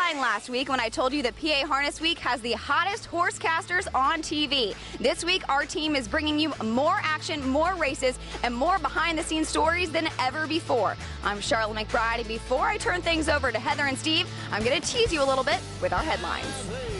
lying last week when I told you that PA Harness Week has the hottest horse casters on TV. This week, our team is bringing you more action, more races, and more behind-the-scenes stories than ever before. I'm Charlotte McBride, and before I turn things over to Heather and Steve, I'm going to tease you a little bit with our headlines.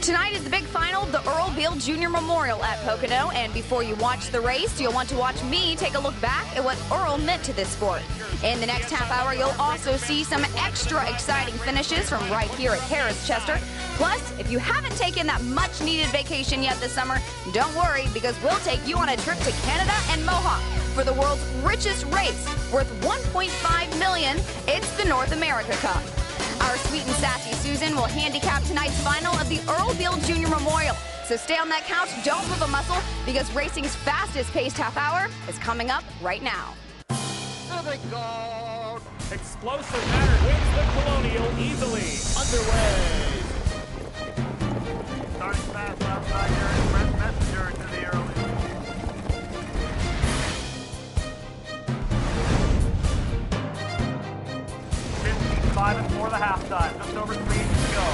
Tonight is the big final of the Earl Beal Jr. Memorial at Pocono, and before you watch the race, you'll want to watch me take a look back at what Earl meant to this sport. In the next half hour, you'll also see some extra exciting finishes from right here at Harris Chester. Plus, if you haven't taken that much-needed vacation yet this summer, don't worry, because we'll take you on a trip to Canada and Mohawk for the world's richest race, worth $1.5 million. It's the North America Cup. Our sweet and sassy Susan will handicap tonight's final of the Earl Beal Jr. Memorial. So stay on that couch, don't move a muscle, because racing's fastest-paced half hour is coming up right now. Explosive Matter wins the Colonial easily. Underway. Starting fast outside here is Trond Smedshammer to the early. 15-5 for the halftime. Just over 3 to go.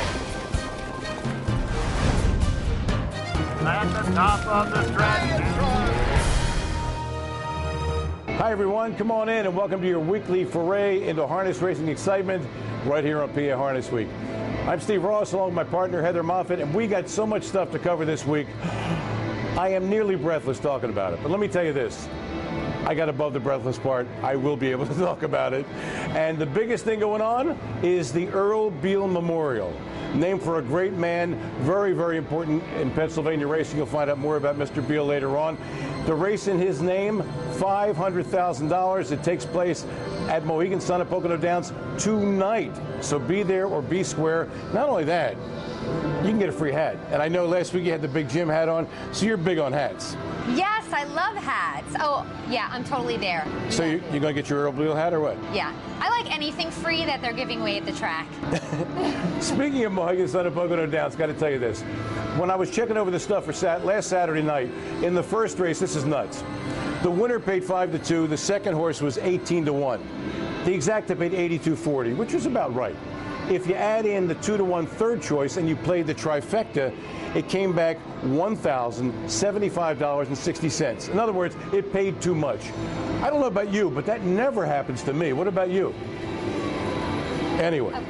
At the top of the stretch. Hi everyone, come on in and welcome to your weekly foray into harness racing excitement right here on PA Harness Week. I'm Steve Ross along with my partner Heather Moffett, and we got so much stuff to cover this week. I am nearly breathless talking about it, but let me tell you this. I got above the breathless part. I will be able to talk about it. And the biggest thing going on is the Earl Beal Memorial. Named for a great man, very, very important in Pennsylvania racing. You'll find out more about Mr. Beal later on. The race in his name, $500,000. It takes place at Mohegan Sun at Pocono Downs tonight. So be there or be square. Not only that, you can get a free hat. And I know last week you had the big Jim hat on, so you're big on hats. Yes, I love hats. Oh, yeah, I'm totally there. So you're going to get your Earl Beal hat or what? Yeah. I like anything free that they're giving away at the track. Speaking of Mohegan Sun and Pocono Downs, got to tell you this. When I was checking over the stuff for last Saturday night, in the first race, this is nuts. The winner paid 5-2. The second horse was 18-1. The exacta paid 82.40, which was about right. If you add in the 2-1 third choice and you played the trifecta, it came back $1,075.60. In other words, it paid too much. I don't know about you, but that never happens to me. What about you? Anyway. I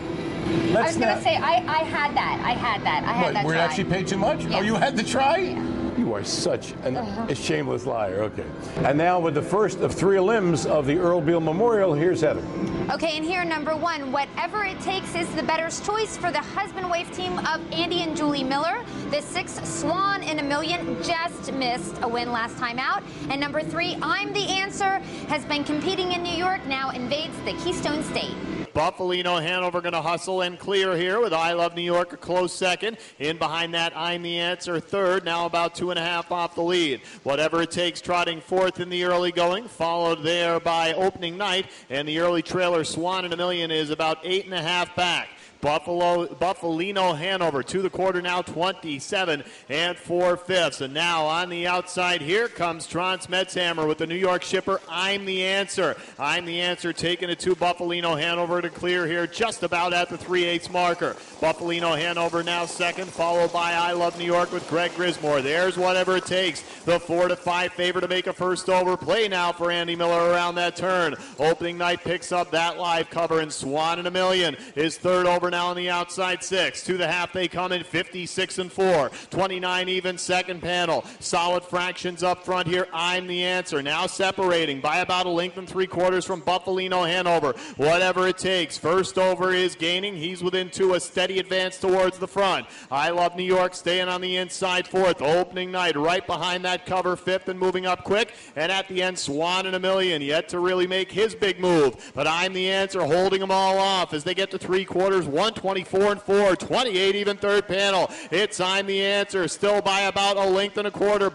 was going to say, I had that. I had that where it try. actually paid too much? Yeah. Oh, you had the try? Yeah. You are such a shameless liar. Okay. And now with the first of 3 limbs of the Earl Beal Memorial, here's Heather. Okay, and here, number 1, Whatever It Takes is the better choice for the husband-wife team of Andy and Julie Miller. The 6th, Swan in a Million, just missed a win last time out. And number 3, I'm the Answer, has been competing in New York, now invades the Keystone State. Buffalino Hanover going to hustle and clear here with I Love New York a close second. In behind that, I'm the Answer third, now about 2.5 off the lead. Whatever It Takes trotting fourth in the early going, followed there by Opening Night, and the early trailer Swan in a Million is about 8.5 back. Buffalino Hanover to the quarter now, 27 4/5. And now on the outside, here comes Trond Smedshammer with the New York shipper, I'm the Answer. I'm the Answer taking it to Buffalino Hanover to clear here just about at the 3/8 marker. Buffalino Hanover now second, followed by I Love New York with Greg Grismore. There's Whatever It Takes, the 4-5 favorite to make a first over. Play now for Andy Miller around that turn. Opening Night picks up that live cover, and Swan in a Million is third over now on the outside 6. To the half they come in 56-4. 29 even second panel. Solid fractions up front here. I'm the Answer. Now separating by about 1 3/4 lengths from Buffalino Hanover. Whatever It Takes. First over is gaining. He's within 2. A steady advance towards the front. I Love New York staying on the inside 4th. Opening Night right behind that cover 5th and moving up quick. And at the end, Swan in a Million yet to really make his big move. But I'm the Answer holding them all off as they get to 3/4. 124-4, 28 even third panel. It's I'm the Answer, still by about 1 1/4 lengths.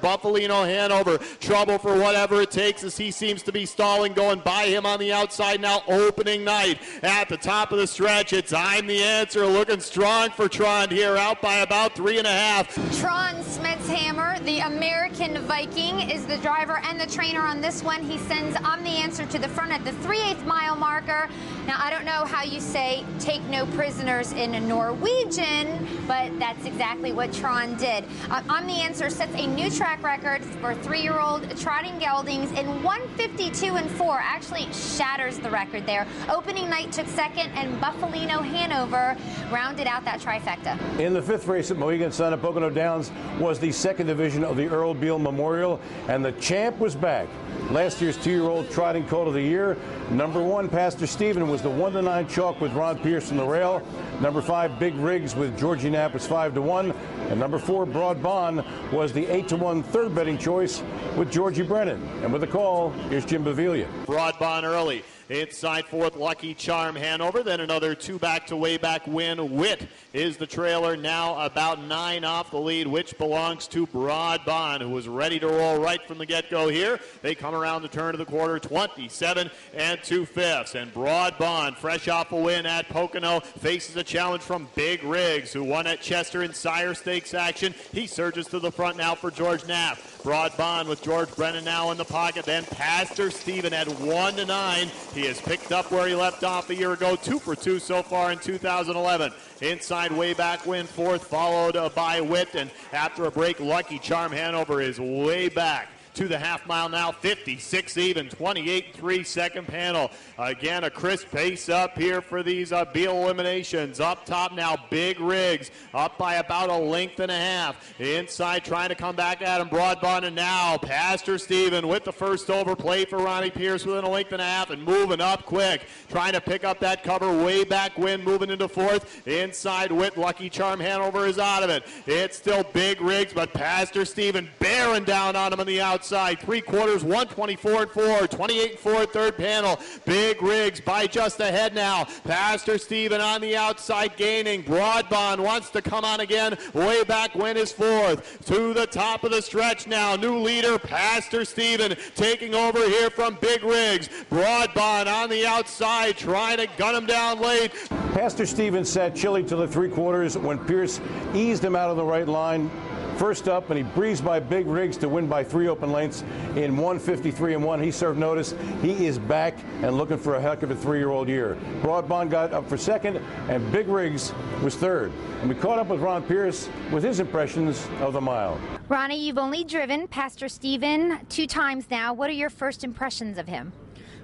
Buffalino Hanover, trouble for Whatever It Takes as he seems to be stalling, going by him on the outside now. Opening Night at the top of the stretch. It's I'm the Answer, looking strong for Trond here, out by about 3.5. Trond Smedshammer, the American Viking, is the driver and the trainer on this one. He sends I'm the Answer to the front at the 3/8 mile marker. Now, I don't know how you say take no prisoners prisoners in Norwegian, but that's exactly what Trond did. On the Answer sets a new track record for 3-year-old trotting geldings in 1:52.4. Actually shatters the record there. Opening night took second, and Buffalino Hanover rounded out that trifecta. In the 5th race at Mohegan Sun at Pocono Downs was the 2nd division of the Earl Beal Memorial, and the champ was back. Last year's 2-year-old trotting colt of the year. Number 1, Pastor Stephen, was the 1-9 chalk with Ron Pierce from the rail. Number 5, Big Rigs with Georgie Knapp was 5-1. And number 4, Broad Bond, was the 8-1 third betting choice with Georgie Brennan. And with the call, here's Jim Baviglia. Broad Bond early. Inside 4th, Lucky Charm Hanover. Then another 2 back to way back win. Wit is the trailer, now about 9 off the lead, which belongs to Broad Bond, who was ready to roll right from the get-go here. They come around the turn of the quarter, 27 2/5. And Broad Bond, fresh off a win at Pocono, faces a challenge from Big Rigs, who won at Chester in Sire Stakes action. He surges to the front now for George Knapp. Broad Bond with George Brennan now in the pocket. Then Pastor Stephen at 1-9. He has picked up where he left off a year ago, 2 for 2 so far in 2011. Inside way back win 4th, followed by Wit, and after a break, Lucky Charm Hanover is way back to the half mile now, 56 even, 28-3 second panel. Again, a crisp pace up here for these Beal eliminations. Up top now, Big Rigs, up by about 1.5 lengths. Inside trying to come back at him, Broad Bond, and now Pastor Stephen with the first overplay for Ronnie Pierce within 1.5 lengths and moving up quick, trying to pick up that cover. Way back win, moving into 4th. Inside Wit, Lucky Charm Hanover is out of it. It's still Big Rigs, but Pastor Stephen bearing down on him on the outside. 3/4, 124.4, 28.4 third panel. Big Rigs by just ahead now. Pastor Stephen on the outside gaining. Broad Bond wants to come on again. Way back win is 4th. To the top of the stretch now. New leader, Pastor Stephen, taking over here from Big Rigs. Broad Bond on the outside, trying to gun him down late. Pastor Stephen sat chilly till the 3/4 when Pierce eased him out of the right line. First up, and he breezed by Big Rigs to win by 3 open lengths in 1:53.1. He served notice. He is back and looking for a heck of a 3-year-old year. Broad Bond got up for 2nd, and Big Rigs was 3rd. And we caught up with Ron Pierce with his impressions of the mile. Ronnie, you've only driven Pastor Stephen 2 times now. What are your first impressions of him?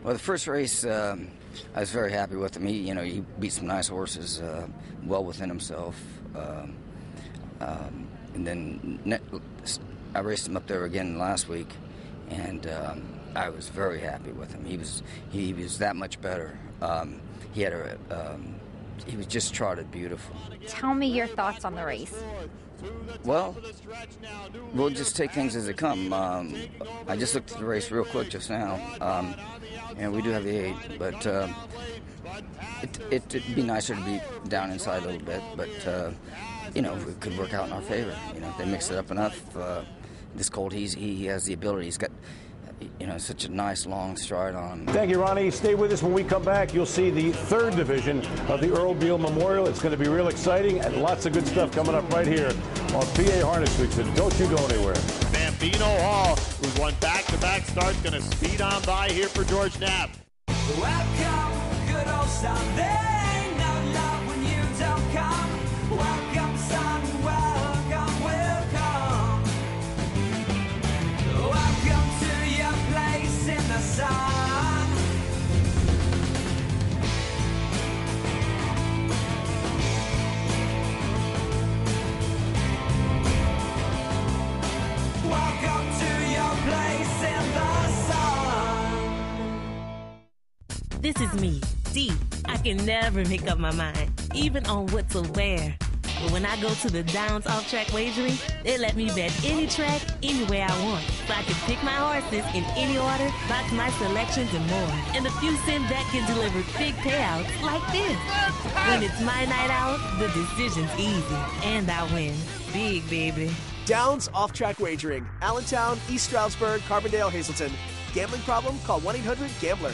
Well, the first race, I was very happy with him. He beat some nice horses, well within himself. And then I raced him up there again last week, and I was very happy with him. He was that much better. He was just trotted beautiful. Tell me your thoughts on the race. Well, we'll just take things as they come. I just looked at the race real quick just now, and we do have the 8, but it'd be nicer to be down inside a little bit, but it could work out in our favor. If they mix it up enough. This colt, he has the ability. He's got, such a nice long stride on him. Thank you, Ronnie. Stay with us. When we come back, you'll see the 3rd division of the Earl Beal Memorial. It's going to be real exciting, and lots of good stuff coming up right here on PA Harness Week, so don't you go anywhere. Bambino Hall, who's won back-to-back starts, going to speed on by here for George Knapp. Welcome, good old Sunday. No love when you don't come. Welcome, son, welcome, welcome. Welcome to your place in the sun. Welcome to your place in the sun. This is me, D. I can never make up my mind, even on what to wear. But when I go to the Downs Off-Track Wagering, they let me bet any track, anywhere I want. So I can pick my horses in any order, box my selections, and more. And a few cent bet can deliver big payouts like this. When it's my night out, the decision's easy. And I win. Big, baby. Downs Off-Track Wagering. Allentown, East Stroudsburg, Carbondale, Hazleton. Gambling problem? Call 1-800-GAMBLER.